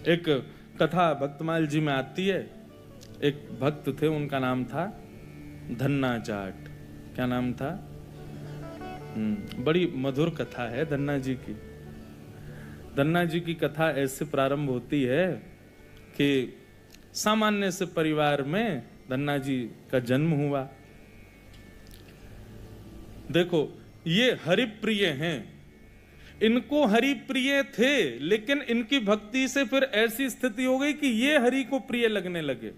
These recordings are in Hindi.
एक कथा भक्तमाल जी में आती है। एक भक्त थे, उनका नाम था धन्ना जाट। क्या नाम था? बड़ी मधुर कथा है धन्ना जी की। धन्ना जी की कथा ऐसे प्रारंभ होती है कि सामान्य से परिवार में धन्ना जी का जन्म हुआ। देखो, ये हरिप्रिय हैं, इनको हरि प्रिय थे, लेकिन इनकी भक्ति से फिर ऐसी स्थिति हो गई कि ये हरि को प्रिय लगने लगे।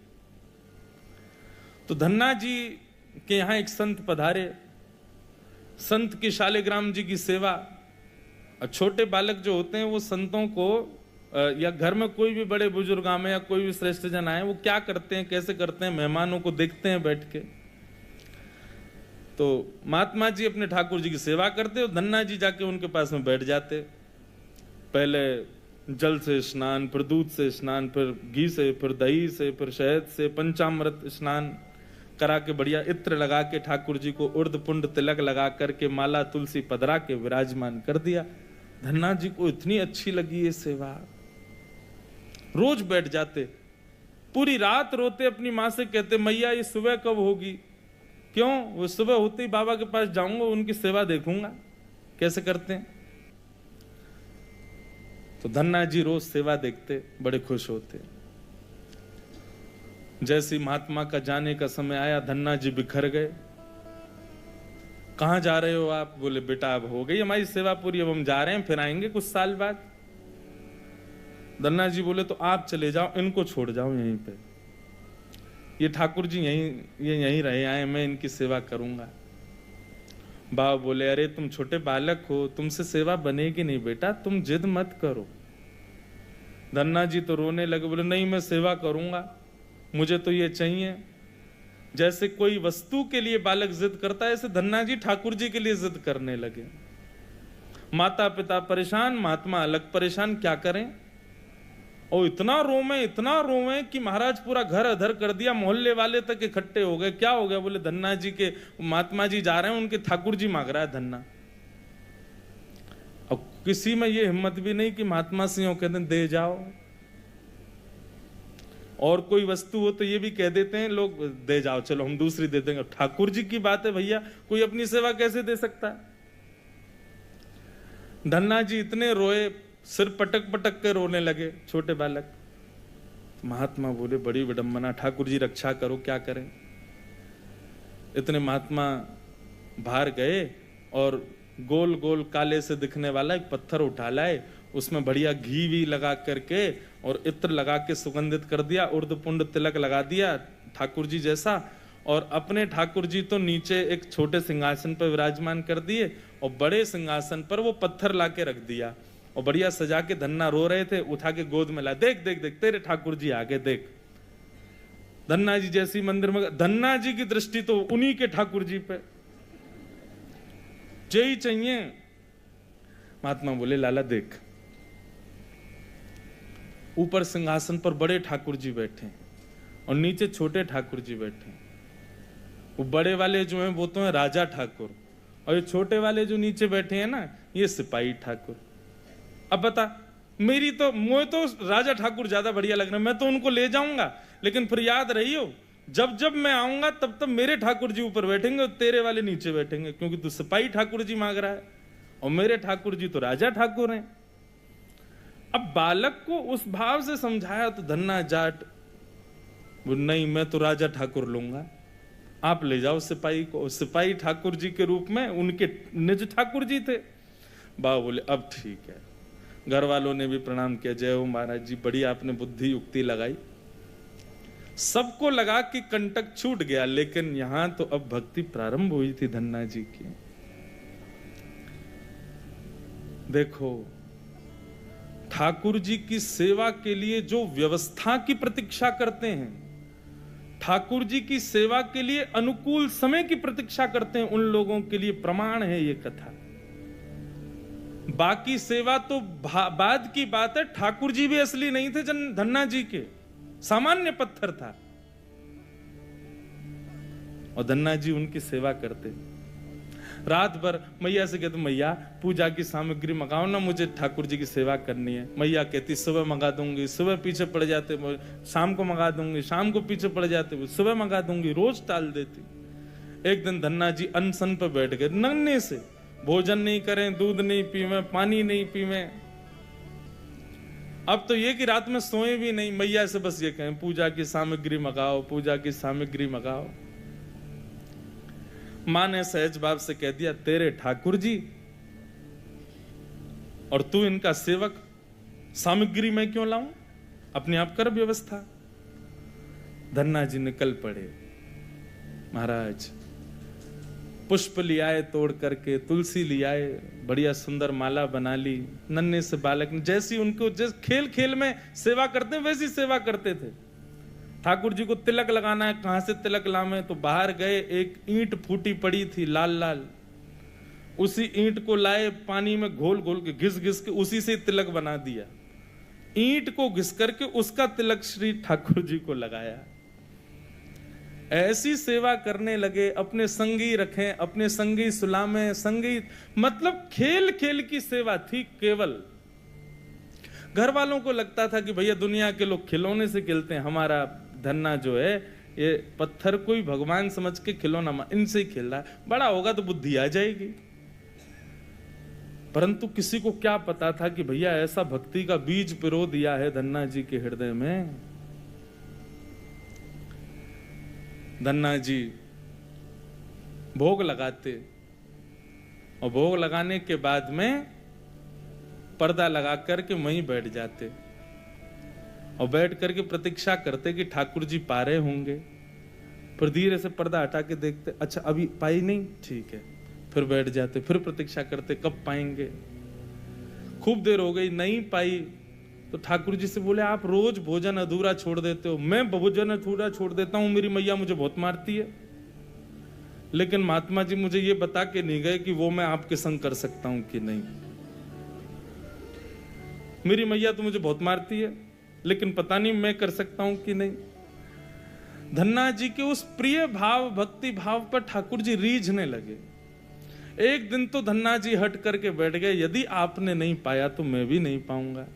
तो धन्ना जी के यहां एक संत पधारे। संत की शालिग्राम जी की सेवा। छोटे बालक जो होते हैं वो संतों को या घर में कोई भी बड़े बुजुर्ग आए या कोई भी श्रेष्ठ जन आए, वो क्या करते हैं, कैसे करते हैं, मेहमानों को देखते हैं बैठ के। तो महात्मा जी अपने ठाकुर जी की सेवा करते और धन्ना जी जाके उनके पास में बैठ जाते। पहले जल से स्नान, फिर दूध से स्नान, फिर घी से, फिर दही से, फिर शहद से, पंचामृत स्नान करा के बढ़िया इत्र लगा के ठाकुर जी को उर्द पुंड तिलक लगा करके माला तुलसी पधरा के विराजमान कर दिया। धन्ना जी को इतनी अच्छी लगी ये सेवा, रोज बैठ जाते, पूरी रात रोते, अपनी माँ से कहते मैया ये सुबह कब होगी। क्यों? वो सुबह होते ही बाबा के पास जाऊंगा, उनकी सेवा देखूंगा कैसे करते हैं। तो धन्ना जी रोज सेवा देखते, बड़े खुश होते। जैसी महात्मा का जाने का समय आया, धन्ना जी बिखर गए। कहां जा रहे हो आप? बोले बेटा अब हो गई हमारी सेवा पूरी, अब हम जा रहे हैं, फिर आएंगे कुछ साल बाद। धन्ना जी बोले तो आप चले जाओ, इनको छोड़ जाओ यहीं पे, ये ठाकुर जी यहीं रहे आए, मैं इनकी सेवा करूंगा। बाबा बोले अरे तुम छोटे बालक हो, तुमसे सेवा बनेगी नहीं बेटा, तुम जिद मत करो। धन्ना जी तो रोने लगे, बोले नहीं मैं सेवा करूंगा, मुझे तो ये चाहिए। जैसे कोई वस्तु के लिए बालक जिद करता है, ऐसे धन्ना जी ठाकुर जी के लिए जिद करने लगे। माता पिता परेशान, महात्मा अलग परेशान, क्या करें। और इतना रोवे कि महाराज पूरा घर अधर कर दिया, मोहल्ले वाले तक इकट्ठे हो गए। क्या हो गया? बोले धन्ना जी के महात्मा जी जा रहे हैं, उनके ठाकुर जी मांग रहा है धन्ना। अब किसी में ये हिम्मत भी नहीं कि महात्मा सिंह कहते हैं दे जाओ। और कोई वस्तु हो तो ये भी कह देते हैं लोग दे जाओ, चलो हम दूसरी दे देंगे। ठाकुर जी की बात है भैया, कोई अपनी सेवा कैसे दे सकता है। धन्ना जी इतने रोए, सिर पटक पटक के रोने लगे छोटे बालक। महात्मा बोले बड़ी विडंबना, ठाकुर जी रक्षा करो, क्या करें। इतने महात्मा बाहर गए और गोल गोल काले से दिखने वाला एक पत्थर उठा लाए, उसमें बढ़िया घी भी लगा करके और इत्र लगा के सुगंधित कर दिया, उर्द पुंड तिलक लगा दिया ठाकुर जी जैसा। और अपने ठाकुर जी तो नीचे एक छोटे सिंहासन पर विराजमान कर दिए और बड़े सिंहासन पर वो पत्थर लाके रख दिया और बढ़िया सजा के। धन्ना रो रहे थे, उठा के गोद में ला, देख देख देख तेरे ठाकुर जी आगे देख। धन्ना जी जैसी मंदिर में, धन्ना जी की दृष्टि तो उन्हीं के ठाकुर जी पे, जय चाहिए। महात्मा बोले लाला देख, ऊपर सिंहासन पर बड़े ठाकुर जी बैठे और नीचे छोटे ठाकुर जी बैठे। वो बड़े वाले जो हैं वो तो हैं राजा ठाकुर, और ये छोटे वाले जो नीचे बैठे हैं ना, ये सिपाही ठाकुर। अब बता, मुझे तो राजा ठाकुर ज्यादा बढ़िया लग रहा है, मैं तो उनको ले जाऊंगा, लेकिन फिर याद रहियो जब जब मैं आऊंगा तब तब मेरे ठाकुर जी ऊपर बैठेंगे और तेरे वाले नीचे बैठेंगे, क्योंकि तू सिपाही ठाकुर जी मांग रहा है और मेरे ठाकुर जी तो राजा ठाकुर हैं। अब बालक को उस भाव से समझाया तो धन्ना जाट नहीं, मैं तो राजा ठाकुर लूंगा, आप ले जाओ सिपाही को। सिपाही ठाकुर जी के रूप में उनके निज ठाकुर जी थे। बाबा बोले अब ठीक है। घर वालों ने भी प्रणाम किया, जय हो महाराज जी, बड़ी आपने बुद्धि युक्ति लगाई। सबको लगा कि कंटक छूट गया, लेकिन यहां तो अब भक्ति प्रारंभ हुई थी धन्ना जी की। देखो, ठाकुर जी की सेवा के लिए जो व्यवस्था की प्रतीक्षा करते हैं, ठाकुर जी की सेवा के लिए अनुकूल समय की प्रतीक्षा करते हैं, उन लोगों के लिए प्रमाण है ये कथा। बाकी सेवा तो बाद की बात है। ठाकुर जी भी असली नहीं थे धन्ना जी के, सामान्य पत्थर था और धन्ना जी उनकी सेवा करते। रात भर मैया से कहते मैया पूजा की सामग्री मंगाओ ना, मुझे ठाकुर जी की सेवा करनी है। मैया कहती सुबह मंगा दूंगी, सुबह पीछे पड़ जाते, शाम को मंगा दूंगी, शाम को पीछे पड़ जाते, सुबह मंगा दूंगी, रोज टाल देती। एक दिन धन्ना जी अनशन पे बैठ गए, नन्हे से, भोजन नहीं करें, दूध नहीं पीवे, पानी नहीं पीवे। अब तो ये कि रात में सोए भी नहीं, मैया से बस ये कहें पूजा की सामग्री मंगाओ, पूजा की सामग्री मंगाओ। मां ने सहज भाव से कह दिया तेरे ठाकुर जी और तू इनका सेवक, सामग्री मैं क्यों लाऊं, अपने आप कर व्यवस्था। धन्ना जी निकल पड़े। महाराज पुष्प लियाए तोड़ करके, तुलसी लियाए, बढ़िया सुंदर माला बना ली। नन्हे से बालक ने जैसी उनको जैसे खेल खेल में सेवा करते वैसी सेवा करते थे। ठाकुर जी को तिलक लगाना है, कहां से तिलक लावे, तो बाहर गए, एक ईंट फूटी पड़ी थी लाल लाल, उसी ईंट को लाए, पानी में घोल घोल के घिस घिस के उसी से तिलक बना दिया। ईंट को घिस करके उसका तिलक श्री ठाकुर जी को लगाया। ऐसी सेवा करने लगे, अपने संगी रखें, अपने संगी सुलामें, संगी मतलब खेल खेल की सेवा थी केवल। घर वालों को लगता था कि भैया दुनिया के लोग खिलौने से खेलते हैं, हमारा धन्ना जो है ये पत्थर को ही भगवान समझ के खिलौना इनसे ही खेल रहा है, बड़ा होगा तो बुद्धि आ जाएगी। परंतु किसी को क्या पता था कि भैया ऐसा भक्ति का बीज पिरो दिया है धन्ना जी के हृदय में। धन्ना जी भोग लगाते और भोग लगाने के बाद में पर्दा लगा करके वहीं बैठ जाते और बैठ करके प्रतीक्षा करते कि ठाकुर जी पा रहे होंगे। फिर धीरे से पर्दा हटा के देखते, अच्छा अभी पाई नहीं, ठीक है, फिर बैठ जाते, फिर प्रतीक्षा करते कब पाएंगे। खूब देर हो गई, नहीं पाई तो ठाकुर जी से बोले आप रोज भोजन अधूरा छोड़ देते हो। मैं भोजन अधूरा छोड़ देता हूं, मेरी मैया मुझे बहुत मारती है, लेकिन महात्मा जी मुझे ये बता के नहीं गए कि वो मैं आपके संग कर सकता हूं कि नहीं। मेरी मैया तो मुझे बहुत मारती है, लेकिन पता नहीं मैं कर सकता हूं कि नहीं। धन्ना जी के उस प्रिय भाव, भक्ति भाव पर ठाकुर जी रीझने लगे। एक दिन तो धन्ना जी हट करके बैठ गए, यदि आपने नहीं पाया तो मैं भी नहीं पाऊंगा।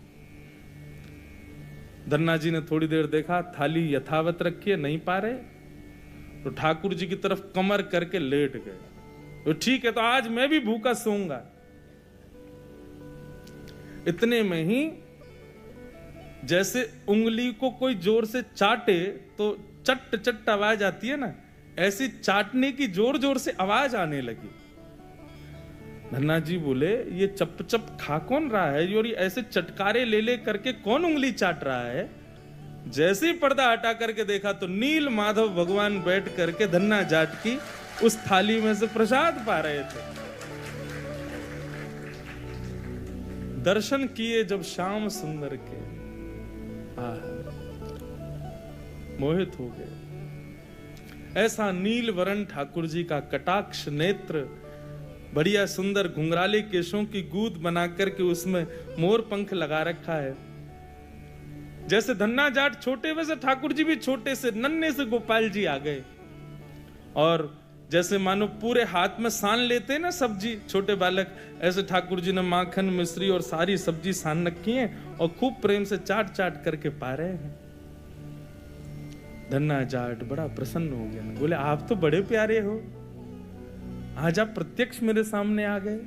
धन्ना जी ने थोड़ी देर देखा, थाली यथावत रखी है, नहीं पा रहे, तो ठाकुर जी की तरफ कमर करके लेट गए। तो ठीक है, तो आज मैं भी भूखा सोऊंगा। इतने में ही जैसे उंगली को कोई जोर से चाटे तो चट चट आवाज आती है ना, ऐसी चाटने की जोर जोर से आवाज आने लगी। धन्ना जी बोले ये चप चप खा कौन रहा है, और ये ऐसे चटकारे ले ले करके कौन उंगली चाट रहा है। जैसे ही पर्दा हटा करके देखा तो नील माधव भगवान बैठ करके धन्ना जाट की उस थाली में से प्रसाद पा रहे थे। दर्शन किए जब श्याम सुंदर के, मोहित हो गए। ऐसा नील वरण ठाकुर जी का कटाक्ष नेत्र, बढ़िया सुंदर घुंघराले केशों की गूंद बना करके उसमें मोर पंख लगा रखा है। जैसे धन्ना जाट छोटे वैसे ठाकुर जी भी छोटे से नन्हे से गोपाल जी आ गए। और जैसे मानो पूरे हाथ में सान लेते हैं ना सब्जी छोटे बालक, ऐसे ठाकुर जी ने माखन मिश्री और सारी सब्जी सान रखी है और खूब प्रेम से चाट चाट करके पा रहे हैं। धन्ना जाट बड़ा प्रसन्न हो गया, बोले आप तो बड़े प्यारे हो, आज आप प्रत्यक्ष मेरे सामने आ गए।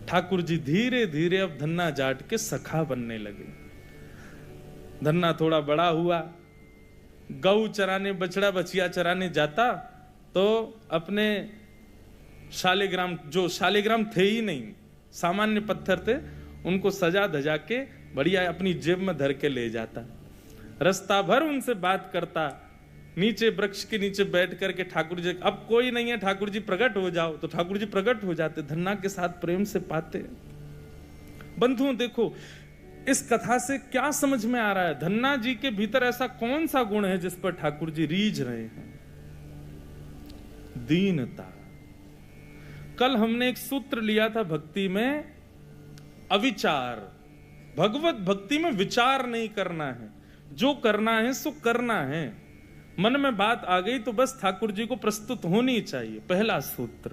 ठाकुर जी धीरे धीरे अब धन्ना जाट के सखा बनने लगे। धन्ना थोड़ा बड़ा हुआ, गऊ चराने, बछड़ा बछिया चराने जाता तो अपने शालिग्राम, जो शालिग्राम थे ही नहीं, सामान्य पत्थर थे, उनको सजा धजा के बढ़िया अपनी जेब में धर के ले जाता। रास्ता भर उनसे बात करता, नीचे वृक्ष के नीचे बैठ करके ठाकुर जी, अब कोई नहीं है ठाकुर जी प्रकट हो जाओ, तो ठाकुर जी प्रकट हो जाते, धन्ना के साथ प्रेम से पाते। बंधुओं देखो इस कथा से क्या समझ में आ रहा है, धन्ना जी के भीतर ऐसा कौन सा गुण है जिस पर ठाकुर जी रीझ रहे हैं? दीनता। कल हमने एक सूत्र लिया था भक्ति में, अविचार। भगवत भक्ति में विचार नहीं करना है, जो करना है सो करना है। मन में बात आ गई तो बस ठाकुर जी को प्रस्तुत होनी चाहिए। पहला सूत्र।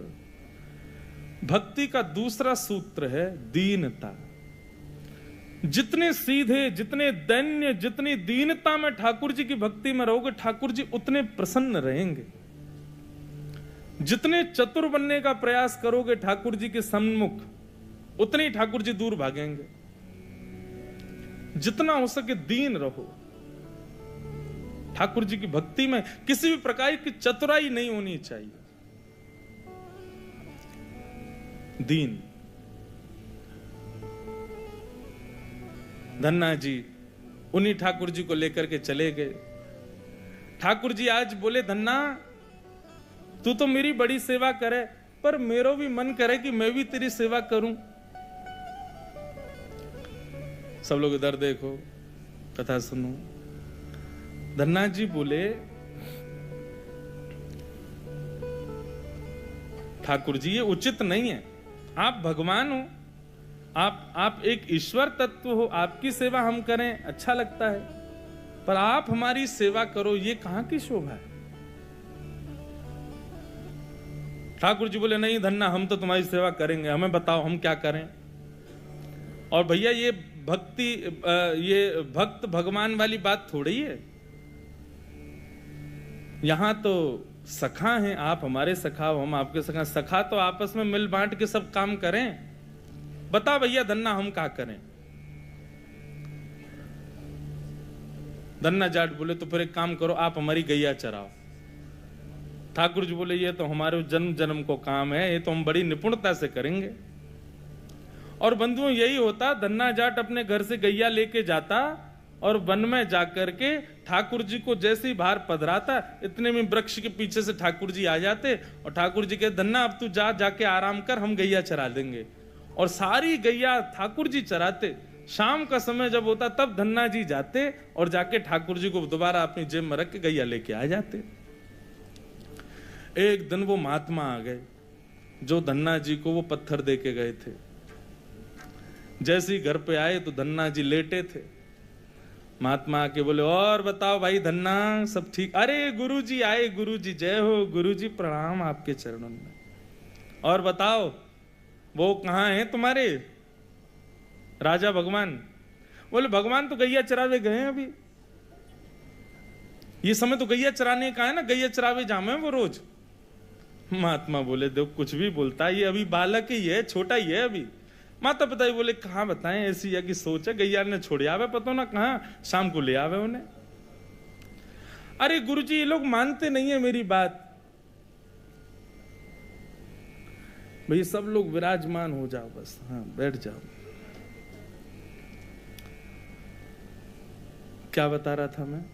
भक्ति का दूसरा सूत्र है दीनता। जितने सीधे, जितने दैन्य, जितनी दीनता में ठाकुर जी की भक्ति में रहोगे, ठाकुर जी उतने प्रसन्न रहेंगे। जितने चतुर बनने का प्रयास करोगे ठाकुर जी के सम्मुख, उतने ही ठाकुर जी दूर भागेंगे। जितना हो सके दीन रहो। ठाकुर जी की भक्ति में किसी भी प्रकार की चतुराई नहीं होनी चाहिए। दीन। धन्ना जी उन्हीं ठाकुर जी को लेकर के चले गए। ठाकुर जी आज बोले, धन्ना तू तो मेरी बड़ी सेवा करे, पर मेरा भी मन करे कि मैं भी तेरी सेवा करूं। सब लोग इधर देखो, कथा सुनो। धन्ना जी बोले, ठाकुर जी ये उचित नहीं है। आप भगवान हो, आप एक ईश्वर तत्व हो, आपकी सेवा हम करें अच्छा लगता है, पर आप हमारी सेवा करो, ये कहां की शोभा है। ठाकुर जी बोले, नहीं धन्ना हम तो तुम्हारी सेवा करेंगे, हमें बताओ हम क्या करें। और भैया ये भक्ति, ये भक्त भगवान वाली बात थोड़ी है। यहां तो सखा हैं, आप हमारे सखा हो, हम आपके सखा। सखा तो आपस में मिल बांट के सब काम करें। बता भैया धन्ना हम क्या करें। धन्ना जाट बोले, तो फिर एक काम करो, आप हमारी गैया चराओ। ठाकुर जी बोले, ये तो हमारे जन्म जन्म को काम है, ये तो हम बड़ी निपुणता से करेंगे। और बंधुओं यही होता, धन्ना जाट अपने घर से गैया लेके जाता और वन में जाकर के ठाकुर जी को जैसे ही बाहर पधराता, इतने में वृक्ष के पीछे से ठाकुर जी आ जाते और ठाकुर जी कहते, धन्ना अब तू जाके आराम कर, हम गैया चरा देंगे। और सारी गैया ठाकुर जी चराते। शाम का समय जब होता तब धन्ना जी जाते और जाके ठाकुर जी को दोबारा अपनी जेब में रख के गैया लेके आ जाते। एक दिन वो महात्मा आ गए जो धन्ना जी को वो पत्थर दे के गए थे। जैसे ही घर पे आए तो धन्ना जी लेटे थे। महात्मा आके बोले, और बताओ भाई धन्ना सब ठीक? अरे गुरुजी आए, गुरुजी जय हो, गुरुजी प्रणाम आपके चरणों में। और बताओ वो कहाँ हैं तुम्हारे राजा भगवान? बोले, भगवान तो गैया चरावे गए हैं अभी। ये समय तो गैया चराने का है ना, गैया चरावे जामे वो रोज। महात्मा बोले, देखो कुछ भी बोलता है, ये अभी बालक ही है, छोटा ही है अभी। माता पिता ही बोले, कहाँ बताएं, ऐसी या की सोच है, गैया ने छोड़ आवे, पता ना कहाँ शाम को ले आवे उन्हें। अरे गुरुजी ये लोग मानते नहीं है मेरी बात। भाई सब लोग विराजमान हो जाओ बस, हाँ बैठ जाओ। क्या बता रहा था मैं?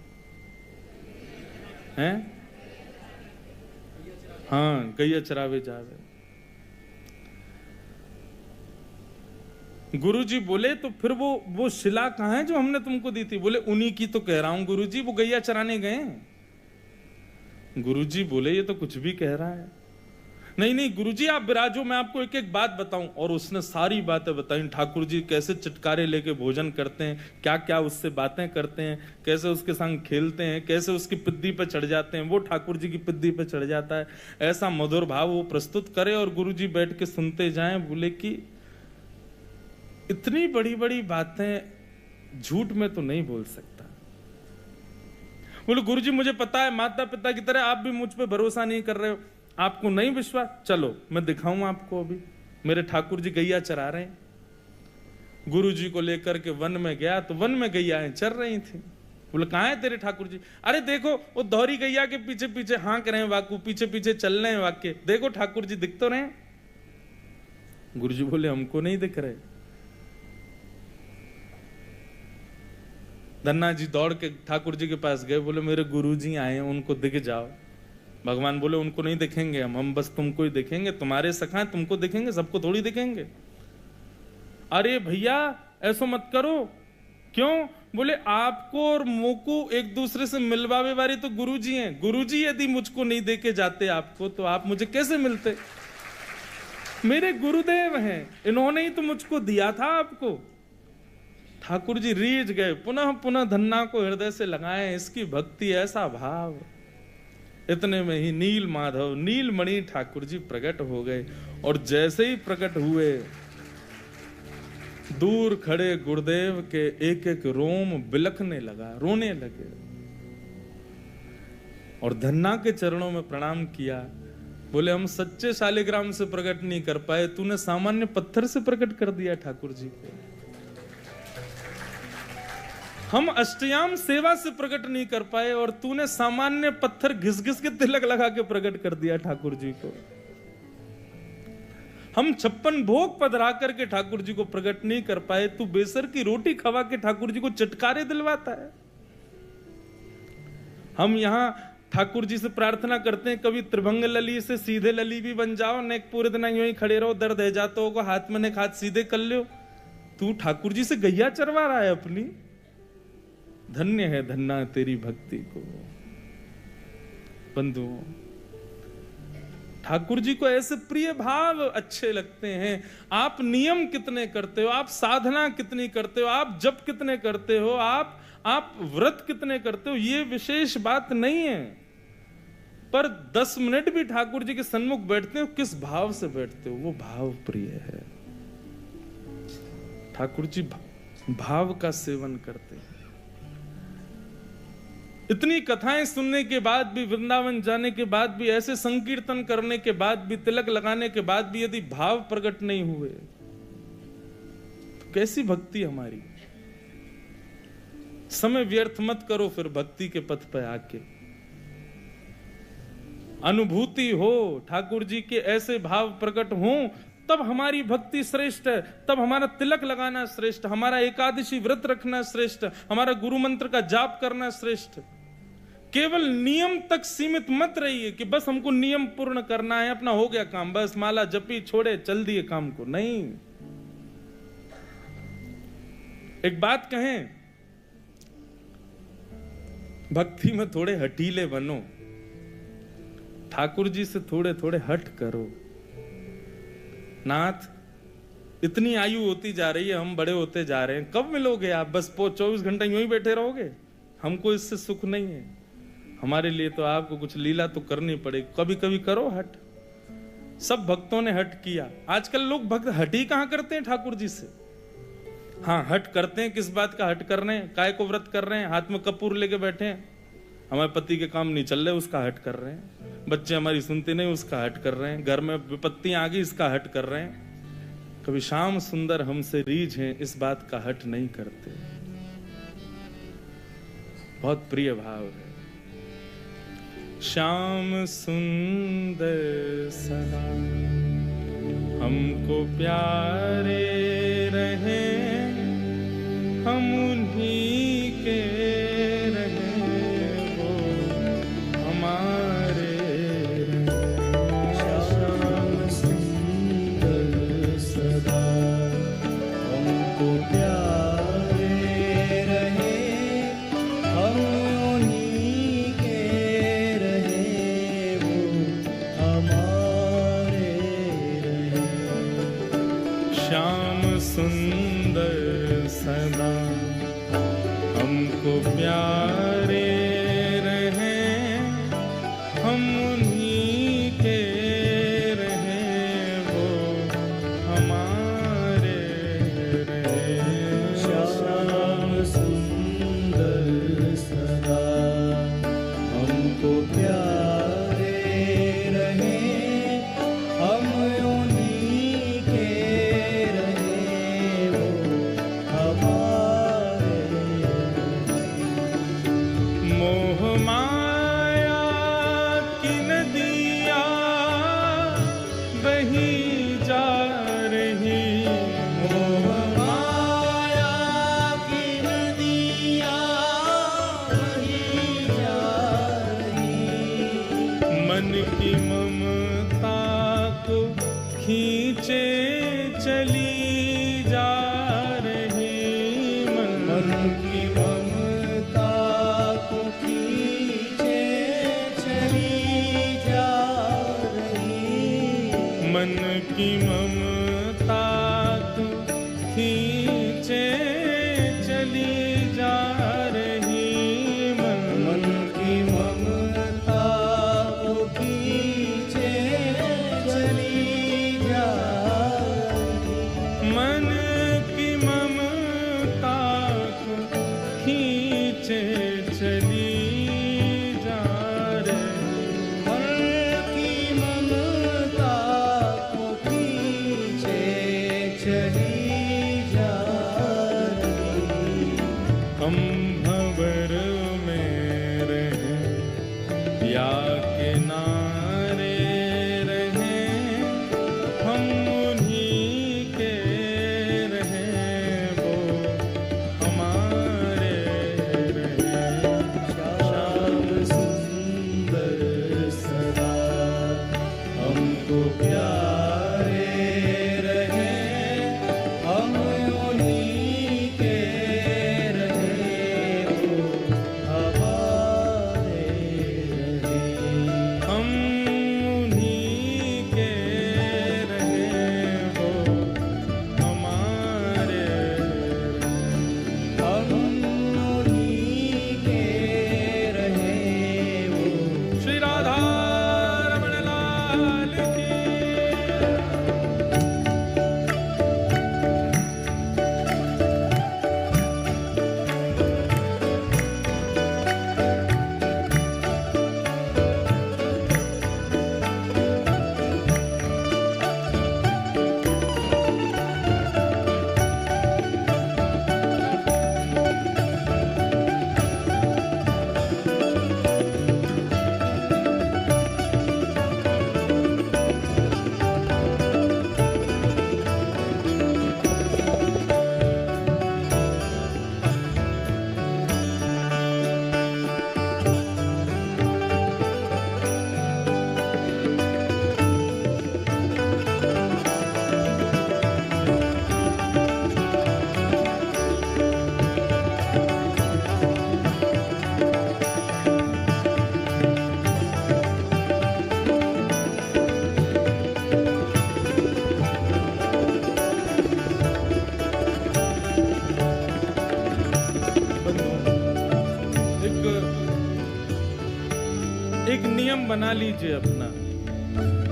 हैं? हाँ गैया चरावे जावे। गुरुजी बोले, तो फिर वो शिला कहाँ है जो हमने तुमको दी थी? बोले, उन्हीं की तो कह रहा हूं गुरुजी, वो गैया चराने गए। गुरुजी बोले, ये तो कुछ भी कह रहा है। नहीं नहीं गुरुजी आप विराजो, मैं आपको एक एक बात बताऊं। और उसने सारी बातें बताई, ठाकुर जी कैसे चटकारे लेके भोजन करते हैं, क्या क्या उससे बातें करते हैं, कैसे उसके संग खेलते हैं, कैसे उसकी पिद्दी पे चढ़ जाते हैं, वो ठाकुर जी की पिद्दी पे चढ़ जाता है। ऐसा मधुर भाव वो प्रस्तुत करे और गुरुजी बैठ के सुनते जाएं। बोले कि इतनी बड़ी बड़ी बातें झूठ में तो नहीं बोल सकता। बोले, गुरुजी मुझे पता है, माता पिता की तरह आप भी मुझ पे भरोसा नहीं कर रहे हो, आपको नहीं विश्वास, चलो मैं दिखाऊं आपको। अभी मेरे ठाकुर जी गैया चरा रहे हैं। गुरुजी को लेकर के वन में गया तो वन में गैयाएं चर रही थी। बोले, कहाँ है तेरे ठाकुर जी? अरे देखो वो दोहरी गैया के पीछे पीछे हाँक रहे हैं, वाकू पीछे पीछे चल रहे हैं वाक्य, देखो ठाकुर जी दिख तो रहे। गुरुजी बोले, हमको नहीं दिख रहे। धन्ना जी दौड़ के ठाकुर जी के पास गए। बोले, मेरे गुरुजी आए हैं, उनको दिख जाओ। भगवान बोले, उनको नहीं दिखेंगे हम बस तुमको ही दिखेंगे, तुम्हारे सखा हैं, तुमको दिखेंगे, सबको थोड़ी दिखेंगे। अरे भैया ऐसा मत करो। क्यों? बोले, आपको और मोको एक दूसरे से मिलवावे वाले तो गुरुजी हैं। गुरुजी यदि मुझको नहीं देके जाते आपको, तो आप मुझे कैसे मिलते? मेरे गुरुदेव हैं, इन्होंने ही तो मुझको दिया था आपको। ठाकुर जी रीझ गए, पुनः पुनः धन्ना को हृदय से लगाए। इसकी भक्ति, ऐसा भाव। इतने में ही नील माधव नीलमणि ठाकुर जी प्रकट हो गए। और जैसे ही प्रकट हुए, दूर खड़े गुरुदेव के एक एक रोम बिलखने लगा, रोने लगे और धन्ना के चरणों में प्रणाम किया। बोले हम सच्चे शालिग्राम से प्रकट नहीं कर पाए, तूने सामान्य पत्थर से प्रकट कर दिया ठाकुर जी को। हम अष्टयाम सेवा से प्रकट नहीं कर पाए और तूने सामान्य पत्थर घिस घिस के तिलक लगा के प्रकट कर दिया ठाकुर जी को। हम 56 भोग पधरा करके ठाकुर जी को प्रकट नहीं कर पाए, तू बेसर की रोटी खवा के ठाकुर जी को चटकारे दिलवाता है। हम यहां ठाकुर जी से प्रार्थना करते हैं, कभी त्रिभंग लली से सीधे लली भी बन जाओ, नेक पूरे दिन यूं ही खड़े रहो, दर्द है जाते हो, हाथ में नेक हाथ सीधे कर लो। तू ठाकुर जी से गैया चरवा रहा है अपनी। धन्य है धन्ना तेरी भक्ति को। बंधुओं, ठाकुर जी को ऐसे प्रिय भाव अच्छे लगते हैं। आप नियम कितने करते हो, आप साधना कितनी करते हो, आप जप कितने करते हो, आप व्रत कितने करते हो, ये विशेष बात नहीं है, पर 10 मिनट भी ठाकुर जी के सन्मुख बैठते हो, किस भाव से बैठते हो, वो भाव प्रिय है। ठाकुर जी भाव का सेवन करते हैं। इतनी कथाएं सुनने के बाद भी, वृंदावन जाने के बाद भी, ऐसे संकीर्तन करने के बाद भी, तिलक लगाने के बाद भी यदि भाव प्रकट नहीं हुए तो कैसी भक्ति हमारी। समय व्यर्थ मत करो फिर भक्ति के पथ पर आके। अनुभूति हो, ठाकुर जी के ऐसे भाव प्रकट हो, तब हमारी भक्ति श्रेष्ठ है, तब हमारा तिलक लगाना श्रेष्ठ, हमारा एकादशी व्रत रखना श्रेष्ठ, हमारा गुरु मंत्र का जाप करना श्रेष्ठ। केवल नियम तक सीमित मत रहिए कि बस हमको नियम पूर्ण करना है, अपना हो गया काम, बस माला जपी छोड़े चल दिए काम को। नहीं, एक बात कहें, भक्ति में थोड़े हठीले बनो, ठाकुर जी से थोड़े थोड़े हट करो। नाथ, इतनी आयु होती जा रही है, हम बड़े होते जा रहे हैं, कब मिलोगे आप? बस 24 घंटे यूं ही बैठे रहोगे? हमको इससे सुख नहीं है। हमारे लिए तो आपको कुछ लीला तो करनी पड़ेगी, कभी कभी करो हट। सब भक्तों ने हट किया। आजकल लोग भक्त हट ही कहां करते हैं ठाकुर जी से। हाँ, हट करते हैं, किस बात का हट कर रहे हैं? काय को व्रत कर रहे हैं, हाथ में कपूर लेके बैठे हैं, हमारे पति के काम नहीं चल रहे, उसका हट कर रहे हैं, बच्चे हमारी सुनते नहीं, उसका हट कर रहे हैं, घर में विपत्तियां आ गई, इसका हट कर रहे हैं। कभी श्याम सुंदर हमसे रीझ हैं, इस बात का हट नहीं करते। बहुत प्रिय भाव है। श्याम सुंदर सदा हमको प्यारे रहे, हम उन्हीं के रहे, वो हमारे रहे। श्याम सुंदर सदा हमको प्यारे रहे, हम उन्हीं के रहे, वो हमारे रहे। श्याम सुंदर सदा हमको प्यारे रहे, हम उन्हीं के रहे, वो हमारे रहे। श्याम सुंदर सदा हमको प्यारे रहे, हम उन्हीं के रहे, वो हमारे। मोह माया की नदियाँ बही जा रही, मोह माया की नदियाँ बही जा रही, मन की ममता को खींचे चली जा रही, मन की ममता को खींचे चली जा रही, मन की ममता को खींचे चली जा रही, मन की ममता खींचे चली जा रही, हर की ममता को खींचे चली जा रही। हम भंवर में रहें या किनारे रहें, हम उन्हीं के रहें, वो हमारे रहें। श्याम सुंदर सदा हमको प्यारे रहे, हम उन्हीं के रहे, वो हमारे रहे। हम उन्हीं के रहें, वो हमारे रहें। हम उन्हीं के रहे, वो श्री राधा रमण लाल की। एक नियम बना लीजिए अपना।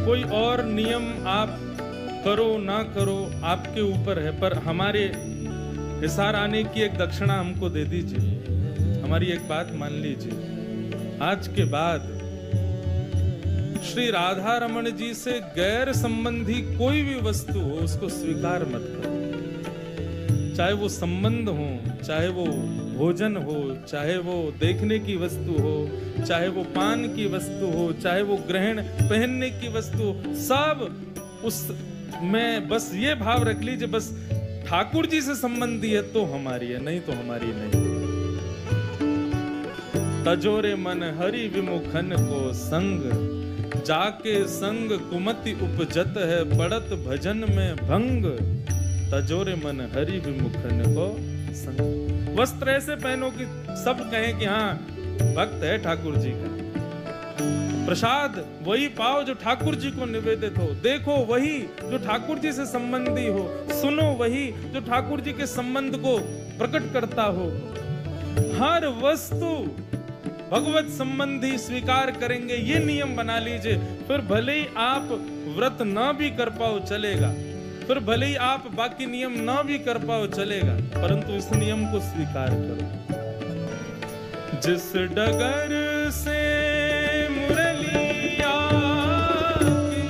कोई और नियम आप करो ना करो आपके ऊपर है, पर हमारे हिसार आने की एक दक्षिणा हमको दे दीजिए। हमारी एक बात मान लीजिए, आज के बाद श्री राधा रमण जी से गैर संबंधी कोई भी वस्तु हो उसको स्वीकार मत करो। चाहे वो संबंध हो, चाहे वो भोजन हो, चाहे वो देखने की वस्तु हो, चाहे वो पान की वस्तु हो, चाहे वो ग्रहण पहनने की वस्तु हो, सब उस में बस ये भाव रख लीजिए, बस ठाकुर जी से संबंधी है तो हमारी है, नहीं तो हमारी नहीं। तजोरे मन हरि विमुखन को संग, जाके संग कुमति उपजत है, पड़त भजन में भंग। तजोरे मन हरि विमुखन को संग। वस्त्र ऐसे पहनो कि सब कहें कि हाँ भक्त है ठाकुर जी का। प्रसाद वही पाओ जो ठाकुर जी को निवेदित हो। देखो वही जो ठाकुर जी से संबंधी हो। सुनो वही जो ठाकुर जी के संबंध को प्रकट करता हो। हर वस्तु भगवत संबंधी स्वीकार करेंगे, ये नियम बना लीजिए। फिर भले ही आप व्रत ना भी कर पाओ चलेगा, फिर भले ही आप बाकी नियम ना भी कर पाओ चलेगा, परंतु इस नियम को स्वीकार करो। जिस डगर से मुरलिया की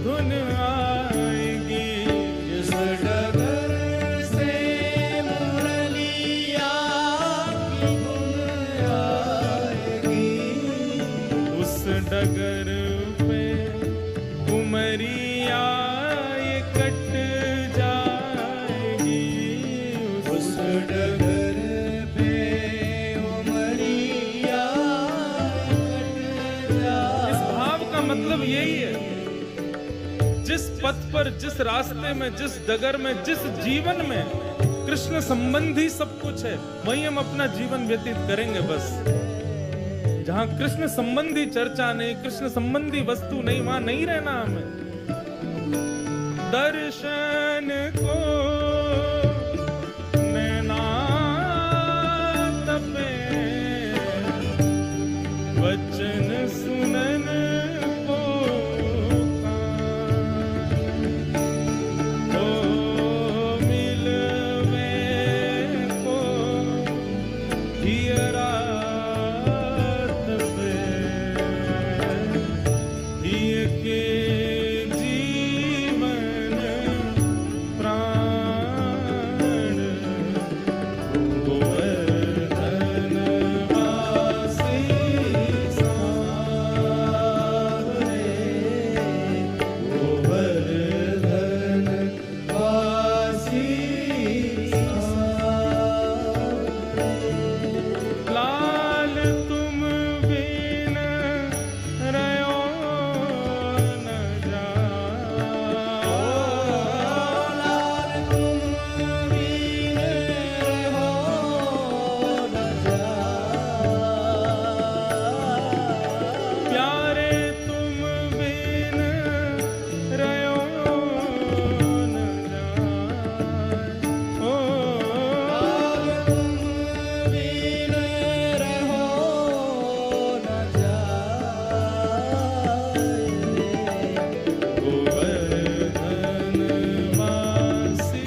धुन आएगी, जिस डगर से मुरलिया की धुन आएगी, उस डगर पे उमरिया ये कट जाएगी। उस डगर पे उमरिया कट जाएगी। इस भाव का मतलब यही है, जिस पथ पर, जिस रास्ते में, जिस डगर में, जिस जीवन में कृष्ण संबंधी सब कुछ है, वहीं हम अपना जीवन व्यतीत करेंगे। बस जहां कृष्ण संबंधी चर्चा नहीं, कृष्ण संबंधी वस्तु नहीं, वहां नहीं रहना हमें। दर्शन को नैना तपे, वचन सुनन को कान, ओ मिलवे को हियरात पे हिय के जीवन प्राण गोवर्धन वासी सावरे गोवर्धन वासी लाल तुम बिन रहो न जाओ लाल तुम बिन रहो न जाओ प्यारे तुम बिन रहो न जाओ ओ लाल तुम बिन रहो न जाए गोवर्धन वासी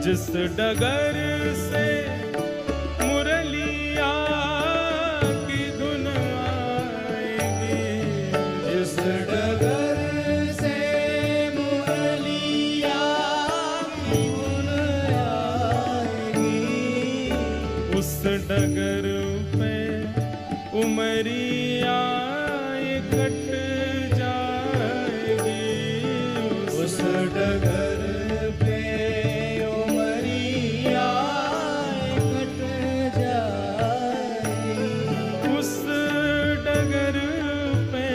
जिस डगर से मुरलिया की धुन आएगी जिस डगर से मुरलिया की धुन आएगी उस डगर पे उमरिया कट जाएगी उस डगर पे उमरिया कट जाएगी उस डगर पे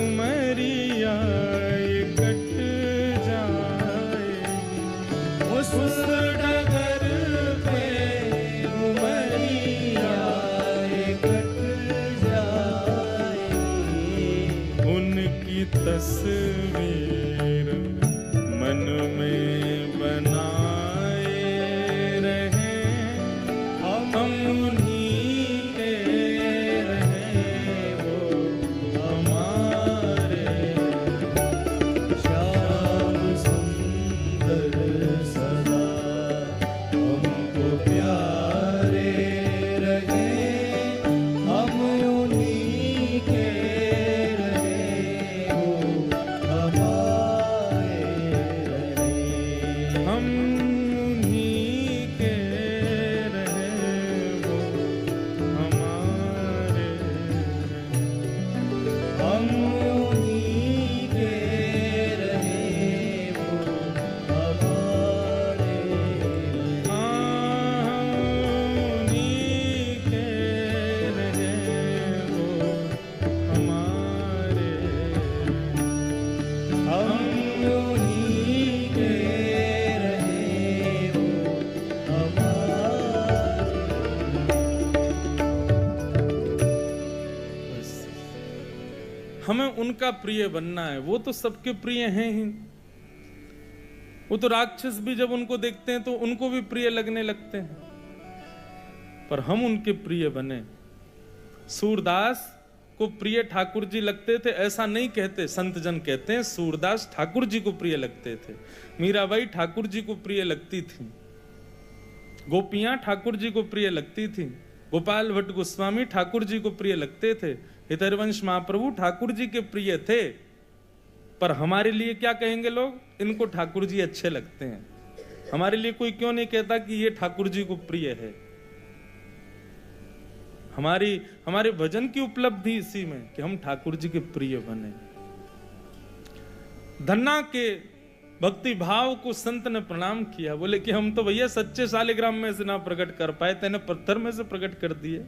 उमरिया कट जाएगी उस डगर पे उमरिया कट जाएगी उनकी तस्वीर मन में बनाए रहे हम उन्हीं के रहे वो हमारे श्याम सुंदर सदा हमको प्यारे रहे हम उन्हीं के रहे हो हमारे रहे हम उन्हीं के रहे वो हमारे हम उन्हीं के रहे हो हमारे उन्हीं के रहे वो हमारे हम उन्हीं के रहे हो हमें उनका प्रिय बनना है। वो तो सबके प्रिय हैं ही। वो तो राक्षस भी जब उनको देखते हैं तो उनको भी प्रिय लगने लगते हैं, पर हम उनके प्रिय बने। सूरदास को प्रिय ठाकुर जी लगते थे ऐसा नहीं कहते, संत जन कहते हैं सूरदास ठाकुर जी को प्रिय लगते थे। मीराबाई ठाकुर जी को प्रिय लगती थी, गोपियां ठाकुर जी को प्रिय लगती थी, गोपाल भट्ट गोस्वामी ठाकुर जी को प्रिय लगते थे, हितरवंश महाप्रभु ठाकुर जी के प्रिय थे। पर हमारे लिए क्या कहेंगे लोग? इनको ठाकुर जी अच्छे लगते हैं। हमारे लिए कोई क्यों नहीं कहता कि ये ठाकुर जी को प्रिय है? हमारे भजन की उपलब्धि इसी में कि हम ठाकुर जी के प्रिय बने। धन्ना के भक्ति भाव को संत ने प्रणाम किया, बोले कि हम तो भैया सच्चे शालिग्राम में से ना प्रकट कर पाए, तेने पत्थर में से प्रकट कर दिए।